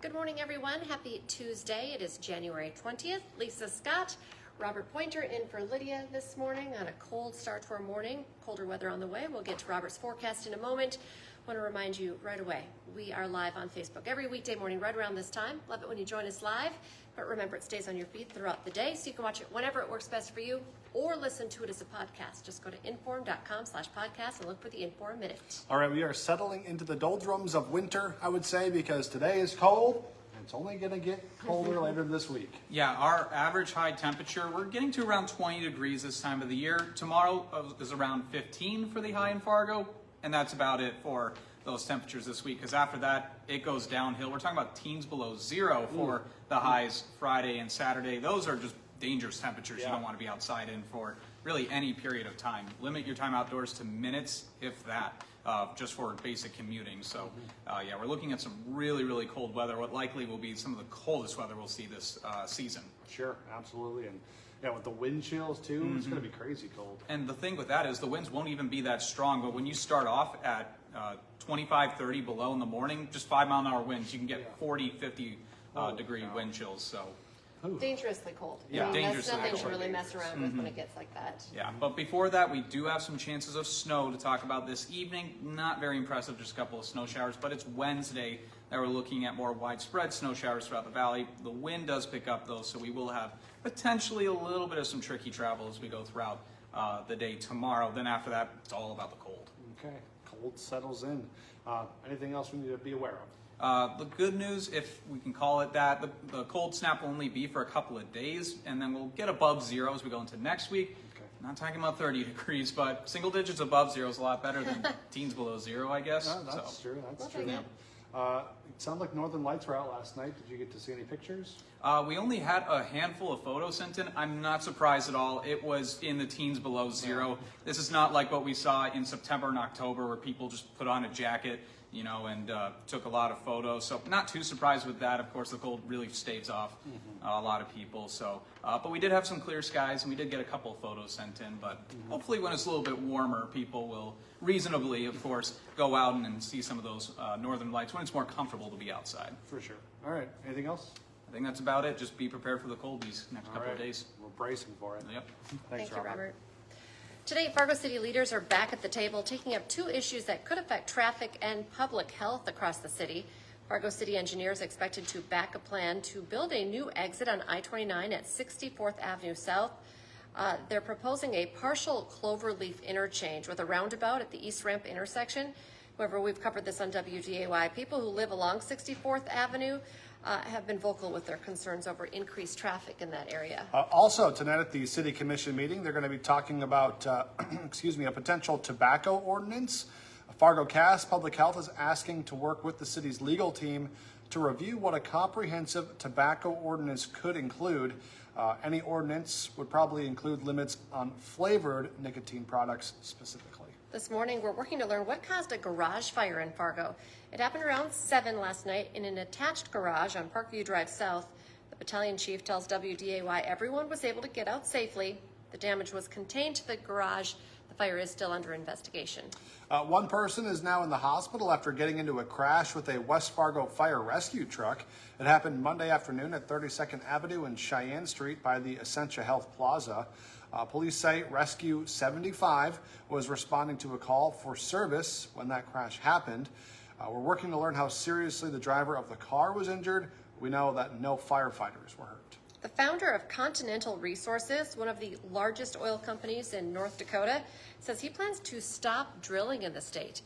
Good morning, everyone. Happy Tuesday. It is January 20th. Lisa Scott, Robert Poynter in for Lydia this morning on a cold start to our morning. Colder weather on the way. We'll get to Robert's forecast in a moment. Want to remind you right away, we are live on Facebook every weekday morning right around this time. Love it when you join us live. But remember, it stays on your feed throughout the day, so you can watch it whenever it works best for you or listen to it as a podcast. Just go to inform.com/podcast and look for the Inform Minute. All right, we are settling into the doldrums of winter, I would say, because today is cold. And it's only going to get colder later this week. Yeah, our average high temperature, we're getting to around 20 degrees this time of the year. Tomorrow is around 15 for the high in Fargo, and that's about it for those temperatures this week, because after that, it goes downhill. We're talking about teens below zero for the highs Friday and Saturday. Those are just dangerous temperatures you don't want to be outside in for really any period of time. Limit your time outdoors to minutes, if that, just for basic commuting. So, yeah, we're looking at some really, really cold weather. What likely will be some of the coldest weather we'll see this season. Sure, absolutely. And yeah, with the wind chills too, it's going to be crazy cold. And the thing with that is the winds won't even be that strong, but when you start off at 25, 30 below in the morning, just 5-mile-an-hour winds, you can get 40, 50 degree wind chills. So Dangerously cold. Yeah, dangerously dangerously That's nothing cold. to really mess around with when it gets like that. yeah, but before that, we do have some chances of snow to talk about this evening. Not very impressive, just a couple of snow showers, but it's Wednesday that we're looking at more widespread snow showers throughout the valley. The wind does pick up though, so we will have potentially a little bit of some tricky travel as we go throughout the day tomorrow. Then after that, it's all about the cold. Okay, cold settles in. Anything else we need to be aware of? The good news, if we can call it that, the cold snap will only be for a couple of days, and then we'll get above zero as we go into next week. Okay. Not talking about 30 degrees, but single digits above zero is a lot better than teens below zero, I guess. No, that's true. That's true. take it. It sounded like Northern Lights were out last night. Did you get to see any pictures? We only had a handful of photos sent in. I'm not surprised at all. It was in the teens below zero. This is not like what we saw in September and October where people just put on a jacket, you know, and took a lot of photos. So not too surprised with that. Of course, the cold really staves off a lot of people. So, but we did have some clear skies, and we did get a couple of photos sent in. But hopefully when it's a little bit warmer, people will reasonably, of course, go out and see some of those northern lights when it's more comfortable to be outside. For sure. All right. Anything else? I think that's about it. Just be prepared for the cold these next couple of days. We're bracing for it. Yep. Thanks, Thank you, Robert. Today, Fargo City leaders are back at the table taking up two issues that could affect traffic and public health across the city. Fargo City engineers expected to back a plan to build a new exit on I-29 at 64th Avenue South. They're proposing a partial cloverleaf interchange with a roundabout at the East Ramp intersection. However, we've covered this on WDAY. People who live along 64th Avenue have been vocal with their concerns over increased traffic in that area. Also, tonight at the City Commission meeting, they're going to be talking about, a potential tobacco ordinance. Fargo Cass Public Health is asking to work with the city's legal team to review what a comprehensive tobacco ordinance could include. Any ordinance would probably include limits on flavored nicotine products specifically. This morning, we're working to learn what caused a garage fire in Fargo. It happened around 7 last night in an attached garage on Parkview Drive South. The battalion chief tells WDAY everyone was able to get out safely. The damage was contained to the garage. The fire is still under investigation. One person is now in the hospital after getting into a crash with a West Fargo fire rescue truck. It happened Monday afternoon at 32nd Avenue and Cheyenne Street by the Essentia Health Plaza. Police say Rescue 75 was responding to a call for service when that crash happened. We're working to learn how seriously the driver of the car was injured. We know that no firefighters were hurt. The founder of Continental Resources, one of the largest oil companies in North Dakota, says he plans to stop drilling in the state.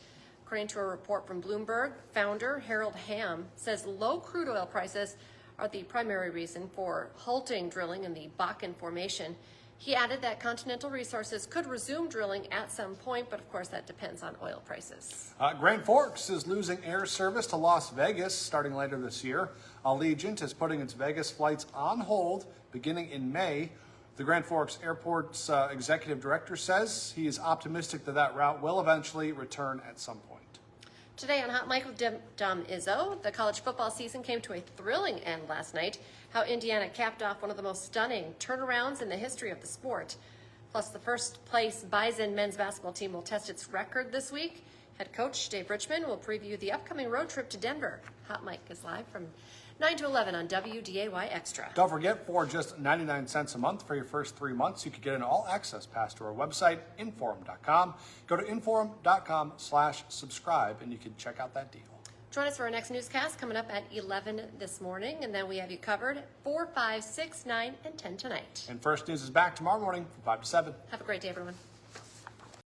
According to a report from Bloomberg, founder Harold Hamm says low crude oil prices are the primary reason for halting drilling in the Bakken Formation. He added that Continental Resources could resume drilling at some point, but of course that depends on oil prices. Grand Forks is losing air service to Las Vegas starting later this year. Allegiant is putting its Vegas flights on hold beginning in May. The Grand Forks Airport's executive director says he is optimistic that that route will eventually return at some point. Today on Hot Mic with Dom Izzo, the college football season came to a thrilling end last night. How Indiana capped off one of the most stunning turnarounds in the history of the sport. Plus, the first place Bison men's basketball team will test its record this week. Head coach Dave Richmond will preview the upcoming road trip to Denver. Hot Mike is live from 9 to 11 on WDAY Extra. Don't forget, for just 99 cents a month for your first 3 months, you could get an all-access pass to our website, Inforum.com. Go to Inforum.com/subscribe, and you can check out that deal. Join us for our next newscast coming up at 11 this morning, and then we have you covered 4, 5, 6, 9, and 10 tonight. And First News is back tomorrow morning from 5 to 7. Have a great day, everyone.